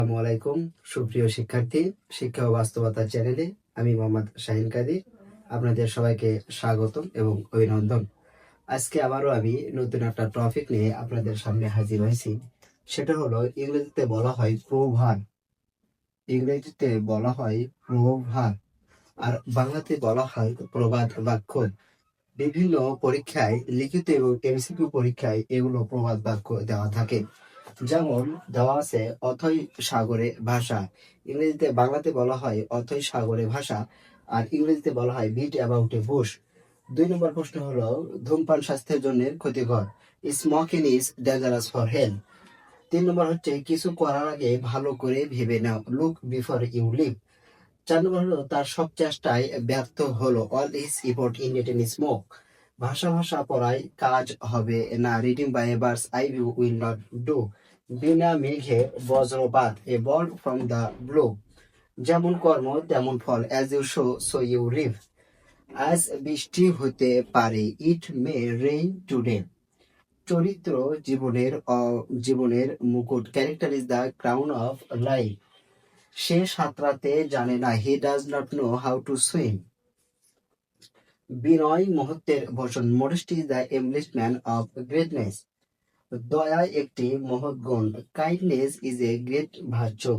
আসসালামু আলাইকুম সুপ্রিয় শিক্ষার্থী, শিক্ষা ও বাস্তবতা চ্যানেলে আমি মোহাম্মদ শাহিন কাদির আপনাদের সবাইকে স্বাগতম এবং অভিনন্দন। আজকে আবারও আমি নতুন একটা টপিক নিয়ে আপনাদের সামনে হাজির হয়েছি। সেটা হলো ইংরেজিতে বলা হয় প্রভার। ইংরেজিতে বলা হয় প্রভার আর বাংলাতে বলা হয় প্রবাদ বাক্য। বিভিন্ন পরীক্ষায় লিখিত এবং এমসিকিউ পরীক্ষায় এগুলো প্রবাদ বাক্য দেওয়া থাকে। যেমন দেওয়া আছে অথই সাগরে ভাষা। ইংরেজিতে বাংলাতে বলা হয় অথই সাগরে ভাষা, আর ইংরেজিতে বলা হয় বিট অ্যাবাউট এ বুশ। 2 নম্বর প্রশ্ন হলো ধূমপান স্বাস্থ্যের জন্য ক্ষতিকর। Smoking is dangerous for health. 3 নম্বর হচ্ছে কিছু করার আগে ভালো করে ভেবে নাও, লুক বিফোর ইউ লিভ। 4 নম্বর হলো তার সব চেষ্টায় ব্যর্থ হলো, all his effort ended in smoke. ভাষা ভাষা পড়ায় কাজ হবে না, reading by birds I will not do. বিনা মেঘে বজ্রপাত, a bolt from the blue. যেমন কর্ম তেমন ফল, as you sow so you reap. আজ বৃষ্টি হতে পারে, ইট মে রেইন টুডে। চরিত্র জীবনের মুকুট, character is the crown of life. সে সাঁতরাতে জানে না, he does not know how to swim. বিনয় মহত্বের ভূষণ, modesty is the embellishment of greatness. দয়া একটি মহৎ গুণ, kindness is a great virtue.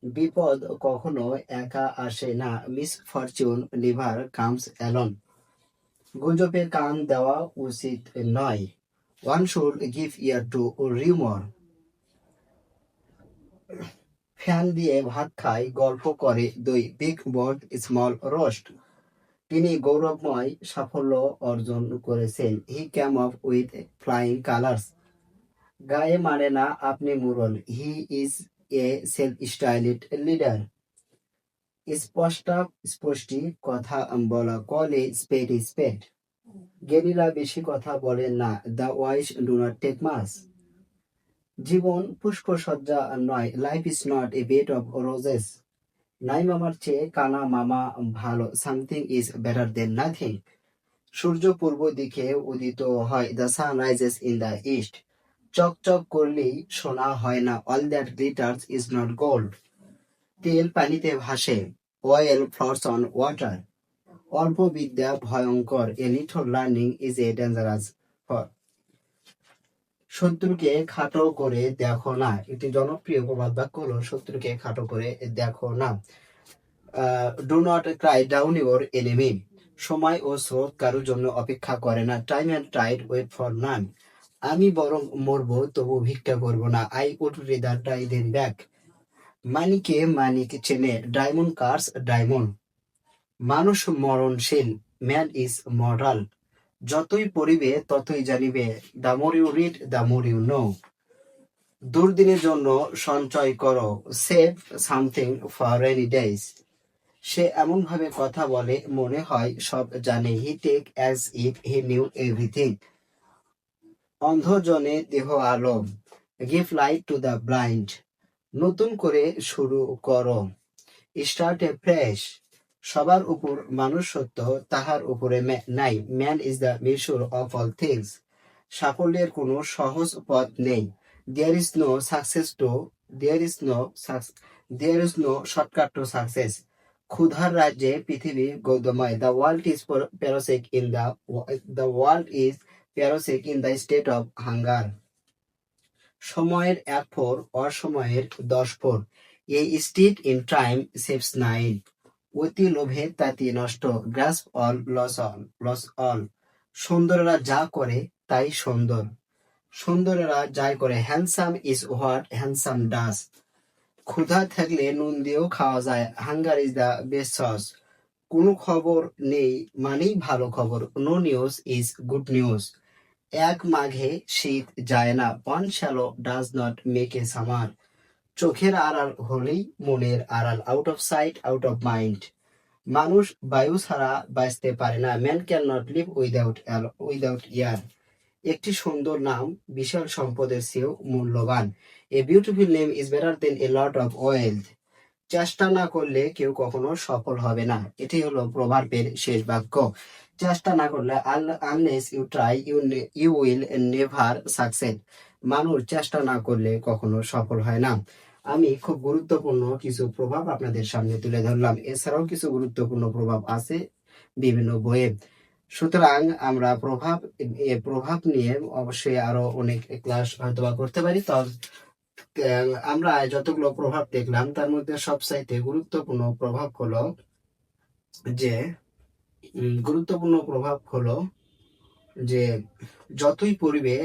বিপদ কখনো একা আসে না, মিসফরচুন নেভার কামস অ্যালোন। গুজবে কান দেওয়া উচিত নয়, one should give ear to rumour. ফ্যান দিয়ে ভাত খায়, গল্প করে দই, বিগ বোর্ড স্মল রোস্ট। তিনি গৌরবময় সাফল্য অর্জন করেছেন, he came up with flying colours. গায়ে মানে না আপনি মুরল, he is a self styled leader. স্পষ্টি কথা বলা, কল এ স্পেড এ স্পেড। জ্ঞানীরা বেশি কথা বলেন না, the wise do not talk much. জীবন পুষ্প সজ্জা নয়, life is not a bed of roses. নাই মামার চেয়ে কানা মামা ভালো, something is better than nothing. সূর্য পূর্ব দিকে উদিত হয়, the sun rises in the east. চকচক করলেই সোনা হয় না, all that glitters is not gold. তেল পানিতে ভাসে, অয়েল ফ্লোটস অন ওয়াটার। অল্প বিদ্যা ভয়ঙ্কর, a little learning is a dangerous for. শত্রুকে খাটো করে দেখো না, একটি জনপ্রিয় প্রবাদ বাক্য হলো শত্রুকে খাটো করে দেখো না। Do not cry down your enemy. সময় ও স্রোত কারোর জন্য অপেক্ষা করে না, time and tide wait for none. আমি বরং মরবো তবু ভিক্ষা করব না, I would rather die than beg. মানিকে মানিক চেনে, ডায়মন্ড কার্স ডায়মন্ড। মানুষ মরণশীল, ম্যান ইজ মরাল। যতই পড়িবে ততই জানিবে, the more you read the more you know. দুর্দিনের জন্য সঞ্চয় করো, save something for rainy days. সে এমন ভাবে কথা বলে মনে হয় সব জানে, he talk as if he knew everything. অন্ধজনে দেহ আলো, give light to the blind. নতুন করে শুরু করো, স্টার্ট এ ফ্রেশ। সবার উপর মানুষ সত্য, তাহার উপরে নাই, man is the measure of all things. সাফল্যের কোনো সহজ পথ নেই, there is no success to there is no shortcut to success. ক্ষুধার রাজ্যে পৃথিবী গৌতময়, the world is prosaic in the state of hunger. সময়ের 1 ফোর, অসময়ের 10 ফোর, a stitch in time saves 9। অতি লোভে তাতি নষ্ট, গ্রাস্প অল লস অল। সুন্দরেরা যা করে তাই সুন্দর, সুন্দরেরা যাই করে, handsome is what handsome does. ক্ষুধা থাকলে নুন দিয়েও খাওয়া যায়, hunger is the best sauce. কোনো খবর নেই মানেই ভালো খবর, no news is good news. এক মাঘে শীত যায় না, one swallow does not make a summer. চোখের আড়াল হলেই মনের আড়াল, out of sight out of mind. মানুষ বায়ু ছাড়া বাঁচতে পারে না, man can not live without air. একটি সুন্দর নাম বিশাল সম্পদের চেয়েও মূল্যবান, a beautiful name is better then A lot of wealth. চেষ্টা না করলে কেউ কখনো সফল হবে না, এটি হলো প্রভাবের শেষ বাক্য। চেষ্টা না করলে, unless you try you will never succeed. মানুষ চেষ্টা না করলে কখনো সফল হয় না। আমি খুব গুরুত্বপূর্ণ কিছু প্রভাব আপনাদের সামনে তুলে ধরলাম। এছাড়াও কিছু গুরুত্বপূর্ণ প্রভাব আছে বিভিন্ন বইয়ে। সুতরাং আমরা প্রভাব নিয়ে অবশ্যই আরো অনেক ক্লাস হয়তোবা করতে পারি। আমরা যতগুলো প্রভাব দেখলাম তার মধ্যে সবচাইতে গুরুত্বপূর্ণ প্রভাব হলো যে গুরুত্বপূর্ণ প্রভাব হলো যে যতই পড়িবে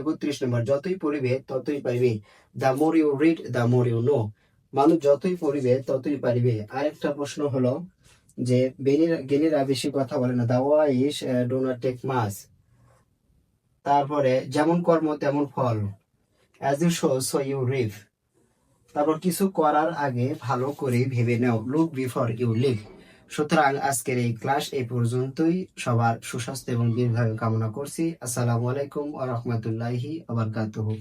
৩১ নম্বর, যতই পড়িবে ততই পারিবে। The more you read the more you know. মানুষ যতই পড়িবে ততই পারিবে। আরেকটা প্রশ্ন হলো যে জ্ঞানীরা বেশি কথা বলে না। The wise do not talk much. তারপরে যেমন কর্ম তেমন ফল, as you sow so you reap. তারপর কিছু করার আগে ভালো করে ভেবে নাও, লুক বিফোর ইউ লিভ। সুতরাং আজকের এই ক্লাস এই পর্যন্তই। সবার সুস্বাস্থ্য এবং দীর্ঘায়ু কামনা করছি। আসসালামু আলাইকুম ওয়া রাহমাতুল্লাহি ওয়া বারাকাতুহু।